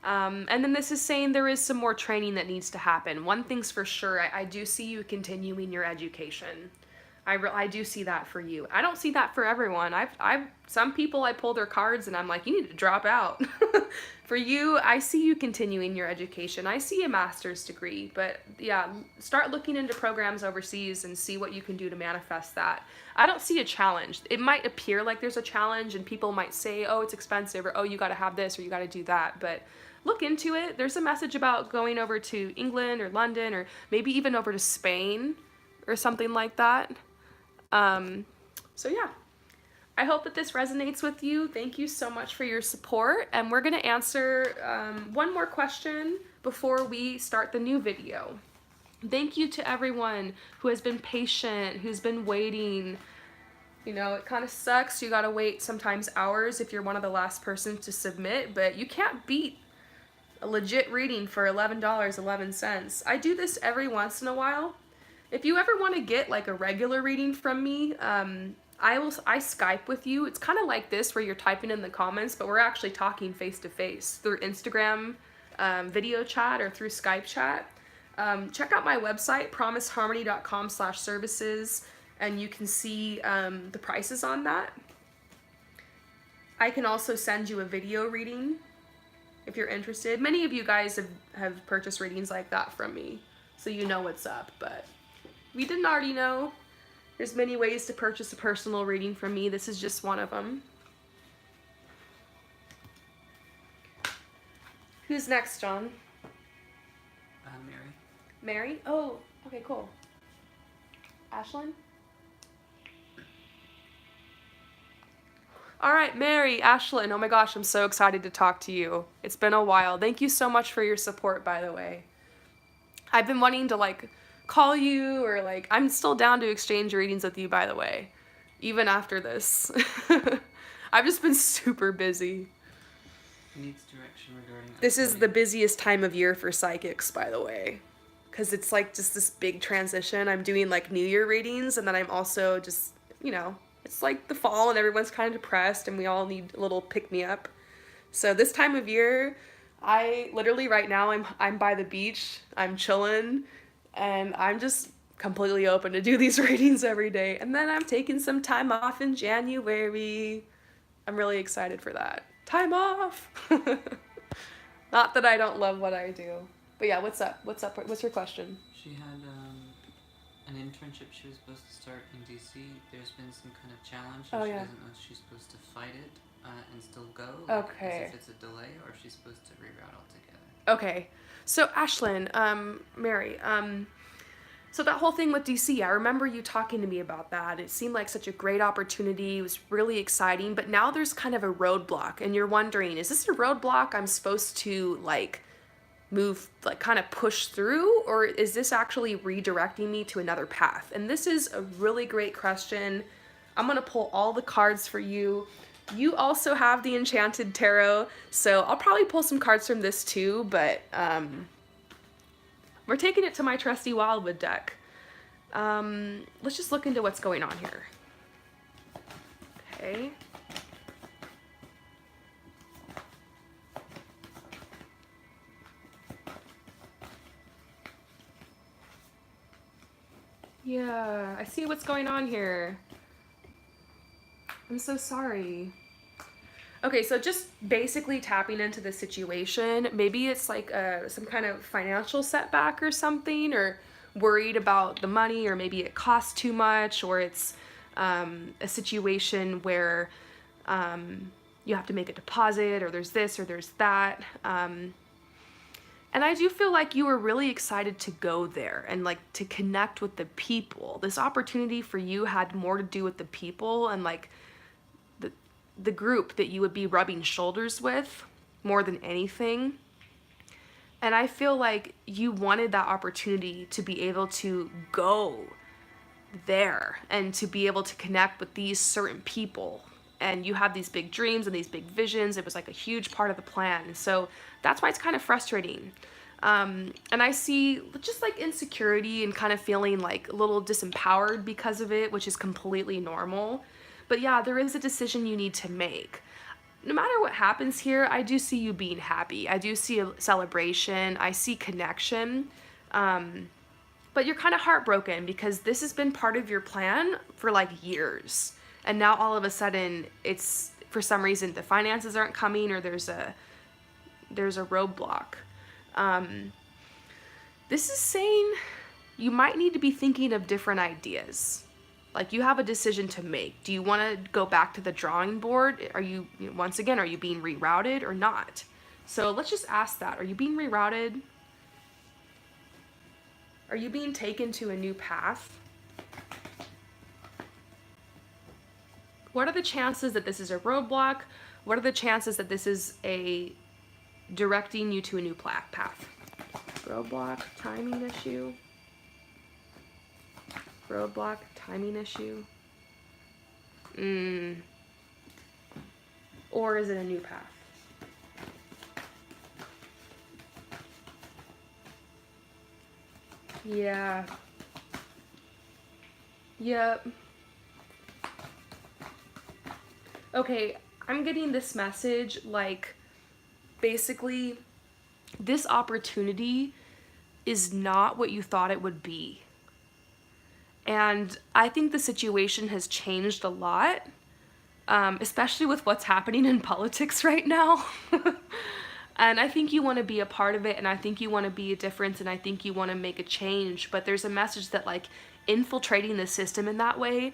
And then this is saying there is some more training that needs to happen. One thing's for sure, I do see you continuing your education. I do see that for you. I don't see that for everyone. Some people, I pull their cards and I'm like, you need to drop out. For you, I see you continuing your education. I see a master's degree, but yeah, start looking into programs overseas and see what you can do to manifest that. I don't see a challenge. It might appear like there's a challenge and people might say, oh, it's expensive, or oh, you got to have this, or you got to do that, but look into it. There's a message about going over to England or London, or maybe even over to Spain or something like that. So yeah, I hope that this resonates with you. Thank you so much for your support, and we're going to answer one more question before we start the new video. Thank you to everyone who has been patient, who's been waiting. It kind of sucks. You got to wait sometimes hours if you're one of the last persons to submit, but you can't beat a legit reading for $11.11. I do this every once in a while. If you ever want to get like a regular reading from me, I Skype with you. It's kind of like this where you're typing in the comments, but we're actually talking face to face through Instagram video chat or through Skype chat. Check out my website, promiseharmony.com/services, and you can see the prices on that. I can also send you a video reading if you're interested. Many of you guys have purchased readings like that from me, so you know what's up, but if you didn't already know, there's many ways to purchase a personal reading from me. This is just one of them. Who's next, John? Mary. Mary? Oh, okay, cool. Ashlyn? All right, Mary, Ashlyn. Oh my gosh, I'm so excited to talk to you. It's been a while. Thank you so much for your support, by the way. I've been wanting to call you, or I'm still down to exchange readings with you, by the way, even after this. I've just been super busy. Needs direction regarding. This is the busiest time of year for psychics, by the way, because it's just this big transition. I'm doing New Year readings, and then I'm also just, it's like the fall and everyone's kind of depressed and we all need a little pick-me-up. So this time of year, I literally right now I'm by the beach, I'm chilling, and I'm just completely open to do these readings every day. And then I'm taking some time off in January. I'm really excited for that. Time off! Not that I don't love what I do. But yeah, what's up? What's your question? She had an internship she was supposed to start in DC. There's been some kind of challenge, and she doesn't know if she's supposed to fight it and still go. Okay. As if it's a delay, or if she's supposed to reroute altogether. Okay. So Ashlyn, Mary, So that whole thing with DC, I remember you talking to me about that. It seemed like such a great opportunity. It was really exciting, but now there's kind of a roadblock and you're wondering, is this a roadblock I'm supposed to like move, like kind of push through, or is this actually redirecting me to another path? And this is a really great question. I'm going to pull all the cards for you. You also have the Enchanted Tarot, so I'll probably pull some cards from this too, but we're taking it to my trusty Wildwood deck. Let's just look into what's going on here. Okay. Yeah, I see what's going on here. I'm so sorry. Okay, so just basically tapping into the situation. Maybe it's like some kind of financial setback or something, or worried about the money, or maybe it costs too much, or it's a situation where you have to make a deposit, or there's this or there's that. And I do feel like you were really excited to go there and like to connect with the people. This opportunity for you had more to do with the people and like the group that you would be rubbing shoulders with more than anything. And I feel like you wanted that opportunity to be able to go there and to be able to connect with these certain people. And you have these big dreams and these big visions. It was like a huge part of the plan. So that's why it's kind of frustrating. And I see just like insecurity and kind of feeling like a little disempowered because of it, which is completely normal. But yeah, there is a decision you need to make. No matter what happens here, I do see you being happy. I do see a celebration. I see connection. But you're kind of heartbroken because this has been part of your plan for like years. And now all of a sudden it's, for some reason, the finances aren't coming, or there's a roadblock. This is saying you might need to be thinking of different ideas. Like you have a decision to make. Do you want to go back to the drawing board? Are you, once again, are you being rerouted or not? So let's just ask that. Are you being rerouted? Are you being taken to a new path? What are the chances that this is a roadblock? What are the chances that this is a directing you to a new path? Roadblock, timing issue. Roadblock, timing issue. Or is it a new path? Yeah. Yep. Okay, I'm getting this message like basically this opportunity is not what you thought it would be. And I think the situation has changed a lot, especially with what's happening in politics right now. And I think you want to be a part of it, and I think you want to be a difference, and I think you want to make a change. But there's a message that like infiltrating the system in that way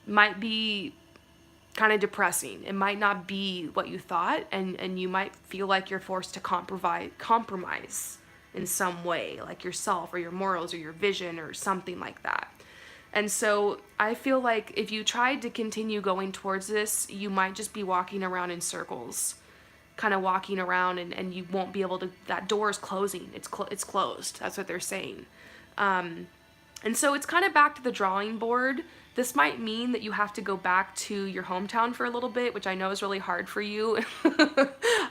might be kind of depressing. It might not be what you thought, and you might feel like you're forced to compromise in some way, like yourself or your morals or your vision or something like that. And so I feel like if you tried to continue going towards this, you might just be walking around in circles, kind of walking around, and you won't be able to, that door is closing. It's closed. That's what they're saying. And so it's kind of back to the drawing board. This might mean that you have to go back to your hometown for a little bit, which I know is really hard for you.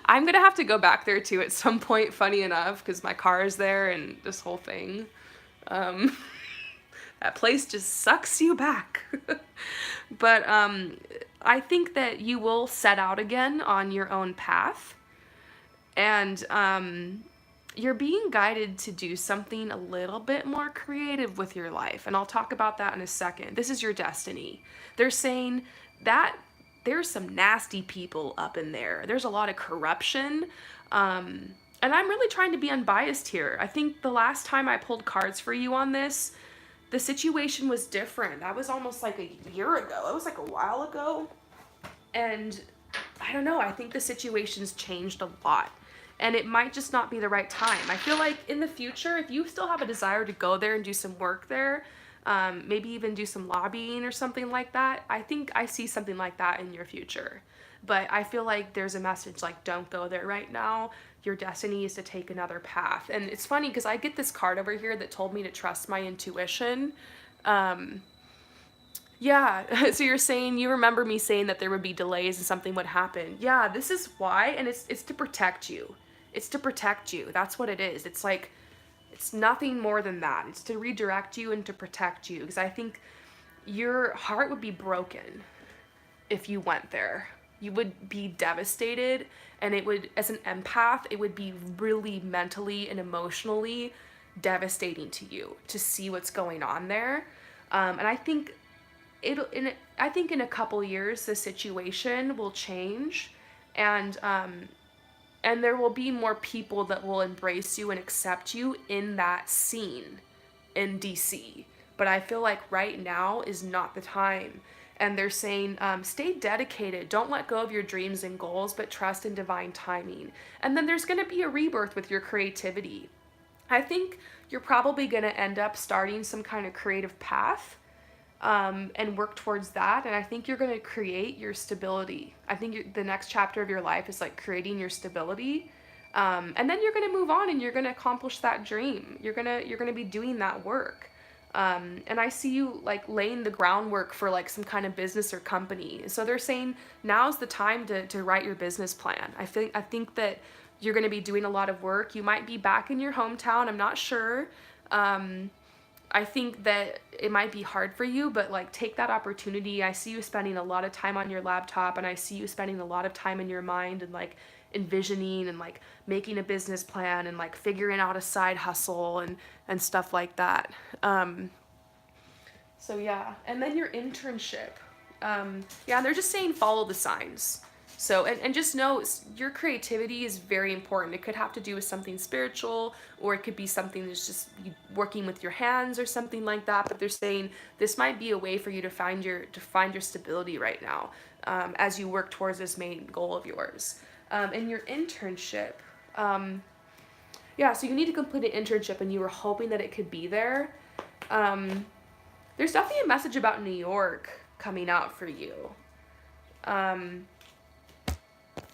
I'm going to have to go back there too at some point, funny enough, because my car is there and this whole thing. That place just sucks you back. But I think that you will set out again on your own path. And you're being guided to do something a little bit more creative with your life. And I'll talk about that in a second. This is your destiny. They're saying that there's some nasty people up in there. There's a lot of corruption. And I'm really trying to be unbiased here. I think the last time I pulled cards for you on this, the situation was different. That was almost like a year ago. It was like a while ago. And I don't know, I think the situation's changed a lot. and it might just not be the right time. I feel like in the future, if you still have a desire to go there and do some work there, maybe even do some lobbying or something like that, I think I see something like that in your future. But I feel like there's a message like, don't go there right now. Your destiny is to take another path. And it's funny because I get this card over here that told me to trust my intuition. Yeah, so you're saying, you remember me saying that there would be delays and something would happen. Yeah, this is why, and it's to protect you. It's to protect you. That's what it is. It's like, it's nothing more than that. It's to redirect you and to protect you, because I think your heart would be broken if you went there. You would be devastated, and it would, as an empath, it would be really mentally and emotionally devastating to you to see what's going on there. And I think I think in a couple years the situation will change, and there will be more people that will embrace you and accept you in that scene in DC. But I feel like right now is not the time. And they're saying, stay dedicated. Don't let go of your dreams and goals, but trust in divine timing. And then there's going to be a rebirth with your creativity. I think you're probably going to end up starting some kind of creative path, and work towards that. And I think you're going to create your stability. I think the next chapter of your life is like creating your stability. And then you're going to move on and you're going to accomplish that dream. You're going to be doing that work. And I see you like laying the groundwork for like some kind of business or company. So they're saying now's the time to write your business plan. I think that you're going to be doing a lot of work. You might be back in your hometown. I'm not sure. I think that it might be hard for you, but like take that opportunity. I see you spending a lot of time on your laptop, and I see you spending a lot of time in your mind and like envisioning and like making a business plan and like figuring out a side hustle and stuff like that. So yeah, and then your internship. Yeah, they're just saying follow the signs. So, and just know your creativity is very important. It could have to do with something spiritual, or it could be something that's just working with your hands or something like that. But they're saying this might be a way for you to find your stability right now, as you work towards this main goal of yours. And your internship, yeah, so you need to complete an internship, and you were hoping that it could be there. There's definitely a message about New York coming out for you.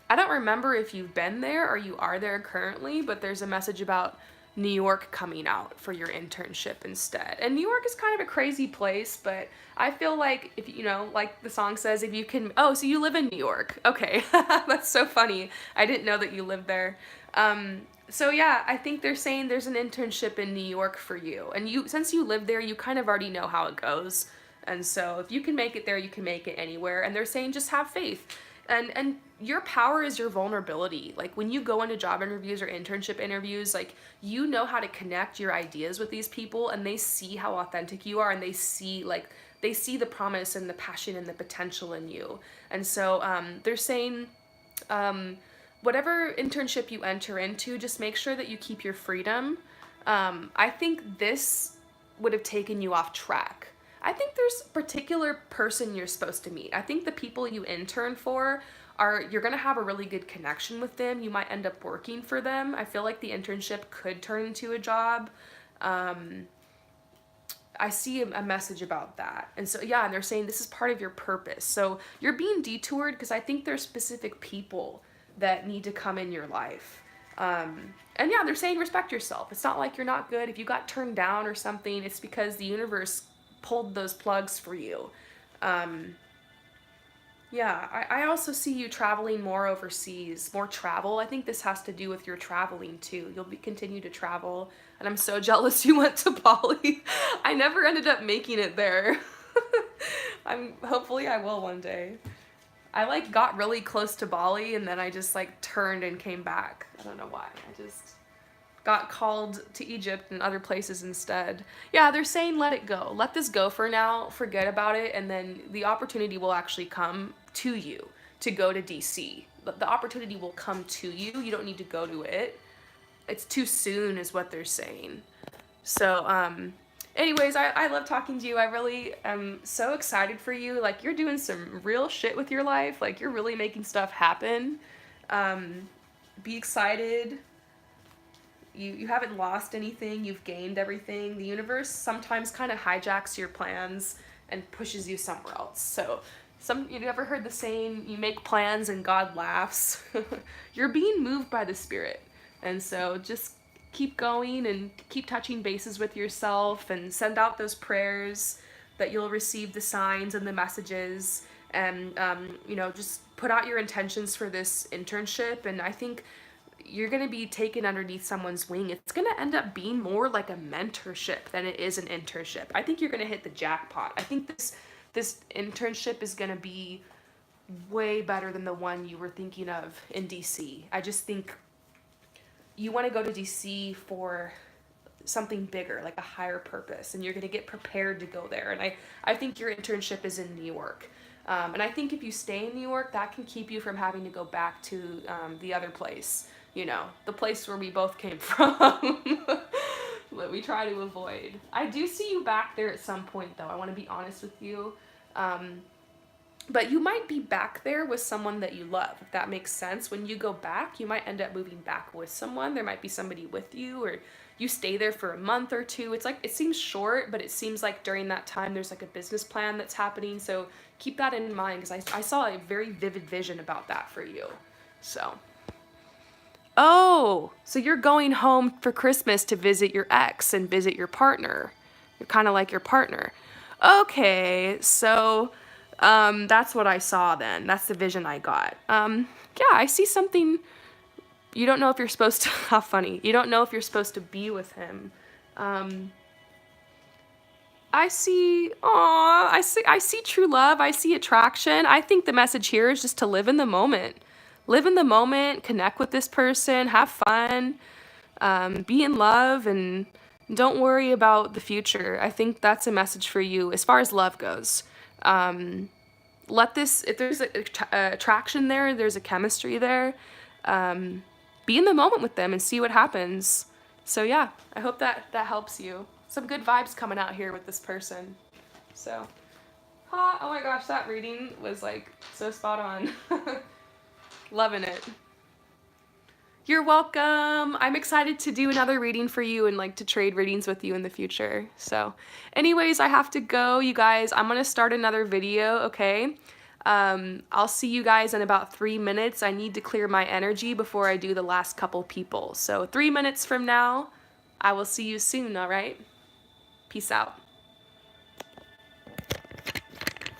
I don't remember if you've been there or you are there currently, but there's a message about New York coming out for your internship instead. And New York is kind of a crazy place, but I feel like if you know, like the song says, if you can, oh, so you live in New York. Okay. That's so funny. I didn't know that you lived there. So yeah, I think they're saying there's an internship in New York for you. And since you live there, you kind of already know how it goes. And so if you can make it there, you can make it anywhere. And they're saying just have faith. And your power is your vulnerability. Like when you go into job interviews or internship interviews, like you know how to connect your ideas with these people, and they see how authentic you are, and they see the promise and the passion and the potential in you. And so they're saying whatever internship you enter into, just make sure that you keep your freedom. I think this would have taken you off track. I think there's a particular person you're supposed to meet. I think the people you intern for you're going to have a really good connection with them. You might end up working for them. I feel like the internship could turn into a job. I see a message about that. And so, yeah, and they're saying this is part of your purpose. So you're being detoured because I think there's specific people that need to come in your life. And yeah, they're saying respect yourself. It's not like you're not good. If you got turned down or something, it's because the universe pulled those plugs for you. Yeah, I also see you traveling more overseas, more travel. I think this has to do with your traveling too. You'll continue to travel, and I'm so jealous you went to Bali. I never ended up making it there. Hopefully I will one day. I like got really close to Bali, and then I just like turned and came back. I don't know why. I just got called to Egypt and other places instead. Yeah, they're saying let it go. Let this go for now. Forget about it, and then the opportunity will actually come to you to go to DC. The opportunity will come to you. You don't need to go to it. It's too soon is what they're saying. So, anyways, I love talking to you. I really am so excited for you. Like, you're doing some real shit with your life. Like, you're really making stuff happen. be excited. You haven't lost anything, you've gained everything. The universe sometimes kind of hijacks your plans and pushes you somewhere else. So you ever heard the saying, you make plans and God laughs? You're being moved by the spirit. And so just keep going and keep touching bases with yourself and send out those prayers that you'll receive the signs and the messages, and just put out your intentions for this internship. And I think you're going to be taken underneath someone's wing. It's going to end up being more like a mentorship than it is an internship. I think you're going to hit the jackpot. I think this internship is going to be way better than the one you were thinking of in DC. I just think you want to go to DC for something bigger, like a higher purpose, and you're going to get prepared to go there. And I think your internship is in New York. And I think if you stay in New York, that can keep you from having to go back to the other place, the place where we both came from, that we try to avoid. I do see you back there at some point, though. I want to be honest with you. But you might be back there with someone that you love, if that makes sense. When you go back, you might end up moving back with someone. There might be somebody with you, or you stay there for a month or two. It's like, it seems short, but it seems like during that time there's like a business plan that's happening. So keep that in mind, because I saw a very vivid vision about that for you. So so you're going home for Christmas to visit your ex and visit your partner. You're kind of like your partner. Okay, so that's what I saw then. That's the vision I got. Yeah, I see something. You don't know if you're supposed to, how funny. You don't know if you're supposed to be with him. I see true love. I see attraction. I think the message here is just to live in the moment. Live in the moment, connect with this person, have fun, be in love, and don't worry about the future. I think that's a message for you as far as love goes. If there's attraction there, there's a chemistry there, be in the moment with them and see what happens. So yeah, I hope that helps you. Some good vibes coming out here with this person. So, oh my gosh, that reading was like so spot on. Loving it. You're welcome. I'm excited to do another reading for you and like to trade readings with you in the future. So anyways, I have to go, you guys. I'm going to start another video, okay? I'll see you guys in about 3 minutes. I need to clear my energy before I do the last couple people. So 3 minutes from now, I will see you soon, all right? Peace out.